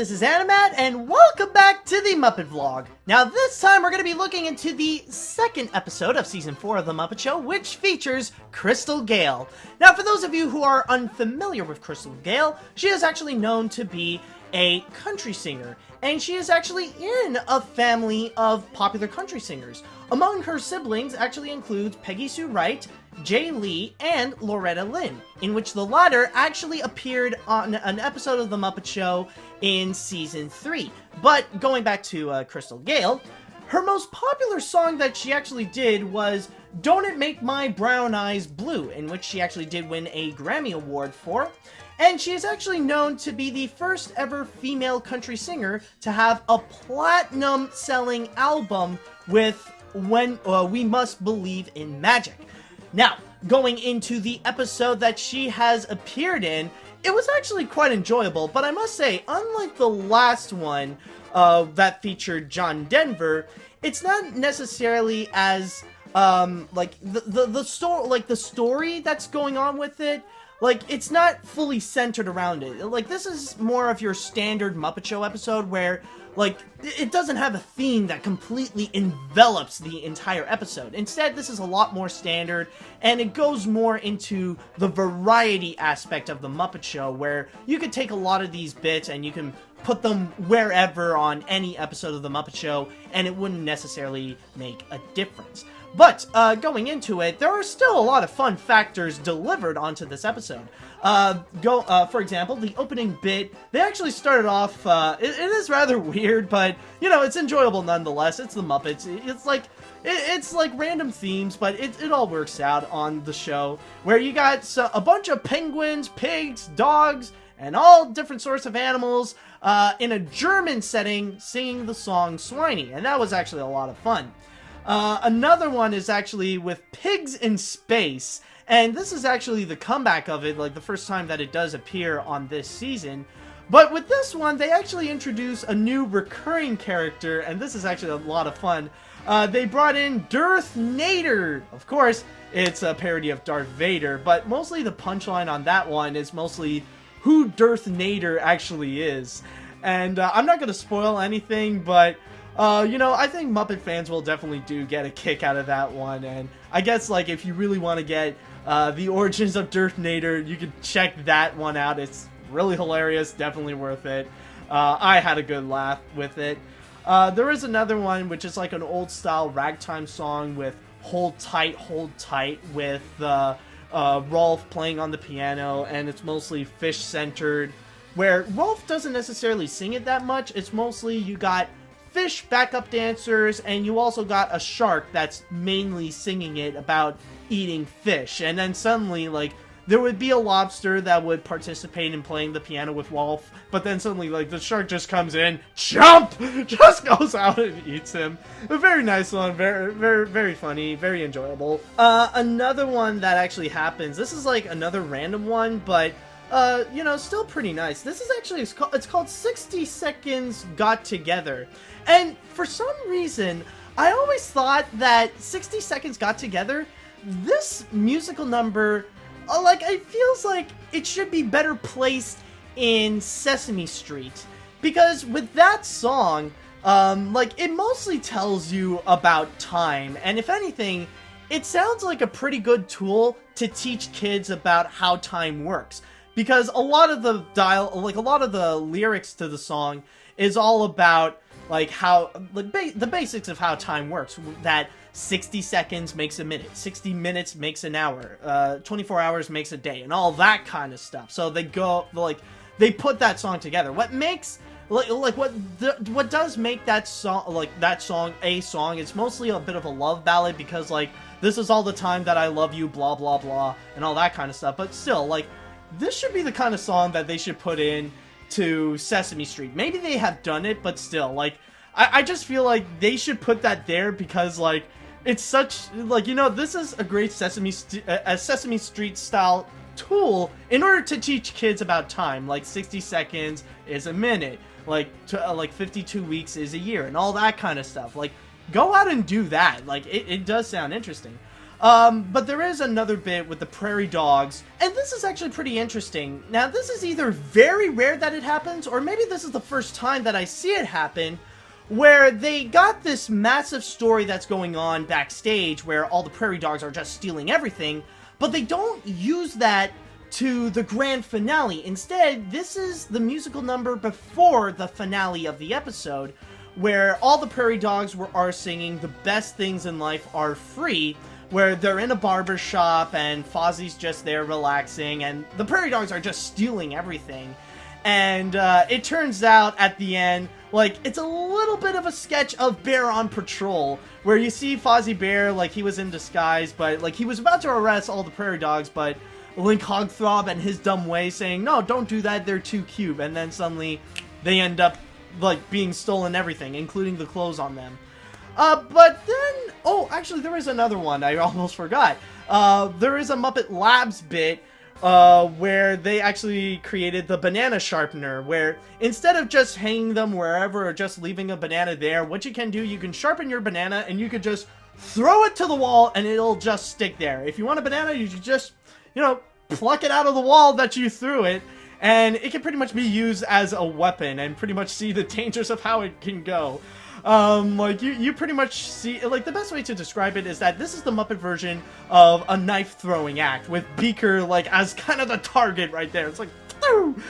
this is Animat, and welcome back to the Muppet Vlog. Now this time we're going to be looking into the second episode of Season 4 of The Muppet Show, which features Crystal Gayle. Now for those of you who are unfamiliar with Crystal Gayle, she is actually known to be a country singer, and she is actually in a family of popular country singers. Among her siblings actually includes Peggy Sue Wright, Jay Lee, and Loretta Lynn, in which the latter actually appeared on an episode of The Muppet Show in Season 3. But going back to Crystal Gayle, her most popular song that she actually did was Don't It Make My Brown Eyes Blue, in which she actually did win a Grammy Award for. And she is actually known to be the first ever female country singer to have a platinum-selling album with When We Must Believe in Magic. Now, going into the episode that she has appeared in, it was actually quite enjoyable, but I must say, unlike the last one that featured John Denver, it's not necessarily as like the story that's going on with it. Like, it's not fully centered around it. Like, this is more of your standard Muppet Show episode where, like, it doesn't have a theme that completely envelops the entire episode. Instead, this is a lot more standard, and it goes more into the variety aspect of the Muppet Show, where you could take a lot of these bits and you can put them wherever on any episode of the Muppet Show, and it wouldn't necessarily make a difference. But, going into it, there are still a lot of fun factors delivered onto this episode. For example, the opening bit, they actually started off, it is rather weird, but, you know, it's enjoyable nonetheless. It's the Muppets. It's like random themes, but it all works out on the show, where you got a bunch of penguins, pigs, dogs, and all different sorts of animals, in a German setting, singing the song Swiney, and that was actually a lot of fun. Another one is actually with Pigs in Space, and this is actually the comeback of it, like the first time that it does appear on this season. But with this one, they actually introduce a new recurring character, and this is actually a lot of fun. They brought in Darth Nader. Of course, it's a parody of Darth Vader, but mostly the punchline on that one is mostly who Darth Nader actually is. And I'm not going to spoil anything, but you know, I think Muppet fans will definitely get a kick out of that one, and I guess, like, if you really want to get the origins of Darth Nader, you can check that one out. It's really hilarious, definitely worth it. I had a good laugh with it. There is another one, which is like an old-style ragtime song with Hold Tight, with Rolf playing on the piano, and it's mostly fish-centered, where Rolf doesn't necessarily sing it that much. It's mostly you got fish backup dancers, and you also got a shark that's mainly singing it about eating fish. And then suddenly, like, there would be a lobster that would participate in playing the piano with Wolf, but then suddenly, like, the shark just comes in, jump! Just goes out and eats him. A very nice one, very, very, very funny, very enjoyable. Another one that actually happens, this is like another random one, but you know, still pretty nice. This is actually, it's called 60 Seconds Got Together. And for some reason, I always thought that 60 Seconds Got Together, this musical number, like, it feels like it should be better placed in Sesame Street. Because with that song, like, it mostly tells you about time. And if anything, it sounds like a pretty good tool to teach kids about how time works. Because a lot of the lyrics to the song is all about, like, how, the basics of how time works. That 60 seconds makes a minute, 60 minutes makes an hour, 24 hours makes a day, and all that kind of stuff. So they they put that song together. What makes, what does make that song, a song, it's mostly a bit of a love ballad, because, like, this is all the time that I love you, blah, blah, blah, and all that kind of stuff. But still, like, this should be the kind of song that they should put in to Sesame Street. Maybe they have done it, but still, like, I just feel like they should put that there, because, like, it's such, like, you know, this is a great Sesame Street style tool in order to teach kids about time. Like, 60 seconds is a minute, like 52 weeks is a year, and all that kind of stuff. Like, go out and do that. Like, it does sound interesting. But there is another bit with the prairie dogs, and this is actually pretty interesting. Now, this is either very rare that it happens, or maybe this is the first time that I see it happen, where they got this massive story that's going on backstage where all the prairie dogs are just stealing everything, but they don't use that to the grand finale. Instead, this is the musical number before the finale of the episode, where all the prairie dogs are singing "The Best Things in Life Are Free," where they're in a barber shop and Fozzie's just there relaxing, and the prairie dogs are just stealing everything. And it turns out at the end, like, it's a little bit of a sketch of Bear on Patrol, where you see Fozzie Bear, like, he was in disguise, but, like, he was about to arrest all the prairie dogs, but Link Hogthrob and his dumb way saying, "No, don't do that, they're too cute," and then suddenly they end up, like, being stolen everything, including the clothes on them. But then, oh, actually, there is another one I almost forgot. There is a Muppet Labs bit, where they actually created the Banana Sharpener, where instead of just hanging them wherever or just leaving a banana there, what you can do, you can sharpen your banana and you could just throw it to the wall and it'll just stick there. If you want a banana, you should just, you know, pluck it out of the wall that you threw it, and it can pretty much be used as a weapon and pretty much see the dangers of how it can go. Like, you pretty much see, like, the best way to describe it is that this is the Muppet version of a knife-throwing act, with Beaker, like, as kind of the target right there. It's like, Phew!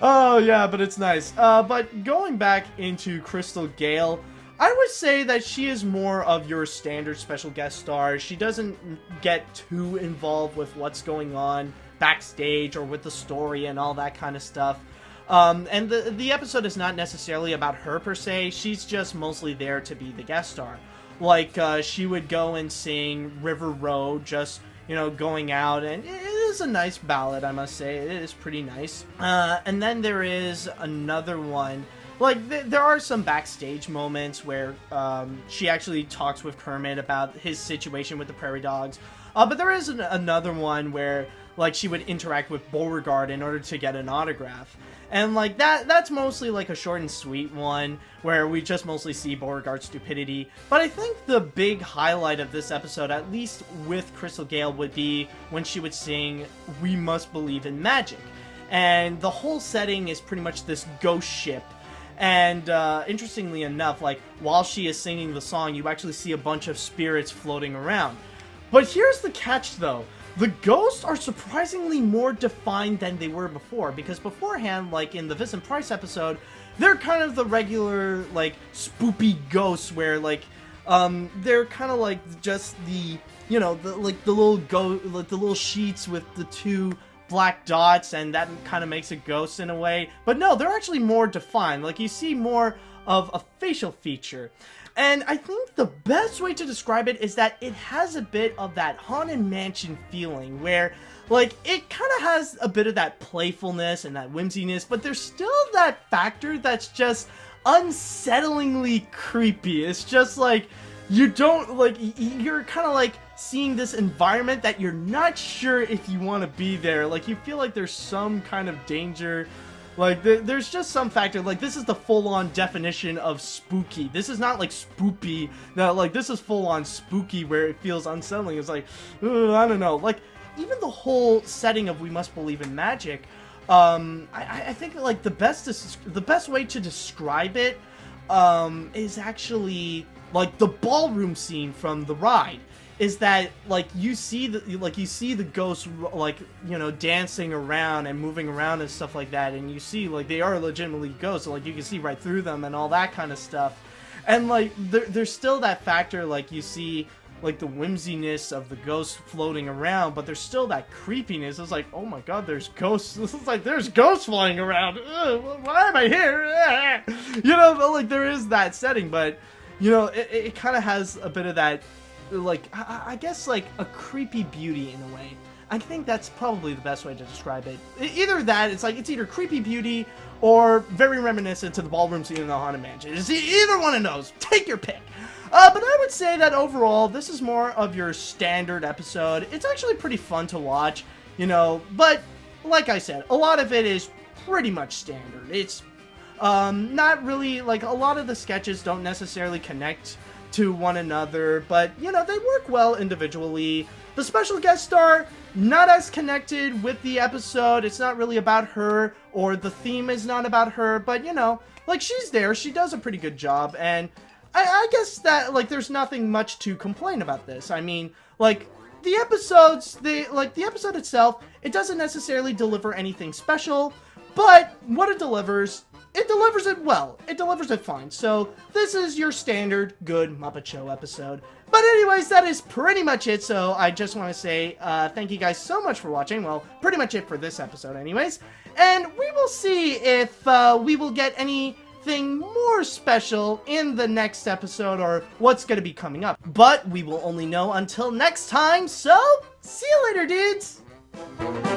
Oh, yeah, but it's nice. But going back into Crystal Gayle, I would say that she is more of your standard special guest star. She doesn't get too involved with what's going on backstage or with the story and all that kind of stuff. And the episode is not necessarily about her per se. She's just mostly there to be the guest star. Like, she would go and sing River Road, just, you know, going out, and it is a nice ballad, I must say. It is pretty nice. And then there is another one. Like, there are some backstage moments where she actually talks with Kermit about his situation with the prairie dogs. But there is another one where, like, she would interact with Beauregard in order to get an autograph. And, like, that's mostly, like, a short and sweet one, where we just mostly see Beauregard's stupidity. But I think the big highlight of this episode, at least with Crystal Gayle, would be when she would sing "We Must Believe in Magic." And the whole setting is pretty much this ghost ship. And interestingly enough, like, while she is singing the song, you actually see a bunch of spirits floating around. But here's the catch, though. The ghosts are surprisingly more defined than they were before, because beforehand, like in the Vincent Price episode, they're kind of the regular, like, spoopy ghosts where, like, they're kind of like just the, you know, the little sheets with the two black dots, and that kind of makes a ghost in a way. But no, they're actually more defined. Like, you see more of a facial feature. And I think the best way to describe it is that it has a bit of that Haunted Mansion feeling, where, like, it kind of has a bit of that playfulness and that whimsiness, but there's still that factor that's just unsettlingly creepy. It's just like, you don't, like, you're kind of like seeing this environment that you're not sure if you want to be there. Like, you feel like there's some kind of danger. Like, there's just some factor, like, this is the full-on definition of spooky. This is not, like, spoopy. No, like, this is full-on spooky where it feels unsettling. It's like, I don't know. Like, even the whole setting of We Must Believe in Magic, I think, like, the best way to describe it is actually, like, the ballroom scene from the ride. Is that, like, you see the ghosts, like, you know, dancing around and moving around and stuff like that, and you see, like, they are legitimately ghosts, so, like, you can see right through them and all that kind of stuff. And, like, there's still that factor, like, you see, like, the whimsiness of the ghosts floating around, but there's still that creepiness. It's like, oh my god, there's ghosts. This is like, there's ghosts flying around. Ugh, why am I here? You know, like, there is that setting, but, you know, it kind of has a bit of that, like, I guess, like, a creepy beauty in a way. I think that's probably the best way to describe it. Either that, it's like, it's either creepy beauty or very reminiscent to the ballroom scene in the Haunted Mansion. It's either one of those. Take your pick. But I would say that overall, this is more of your standard episode. It's actually pretty fun to watch, you know, but like I said, a lot of it is pretty much standard. It's not really, like, a lot of the sketches don't necessarily connect to one another, but, you know, they work well individually. The special guest star, not as connected with the episode. It's not really about her, or the theme is not about her, but, you know, like, she's there. She does a pretty good job, and I guess that, like, there's nothing much to complain about this. I mean, like, the episode itself, it doesn't necessarily deliver anything special, but what it delivers it well. It delivers it fine. So this is your standard good Muppet Show episode. But anyways, that is pretty much it. So I just want to say thank you guys so much for watching. Well, pretty much it for this episode anyways. And we will see if we will get anything more special in the next episode, or what's going to be coming up. But we will only know until next time. So see you later, dudes!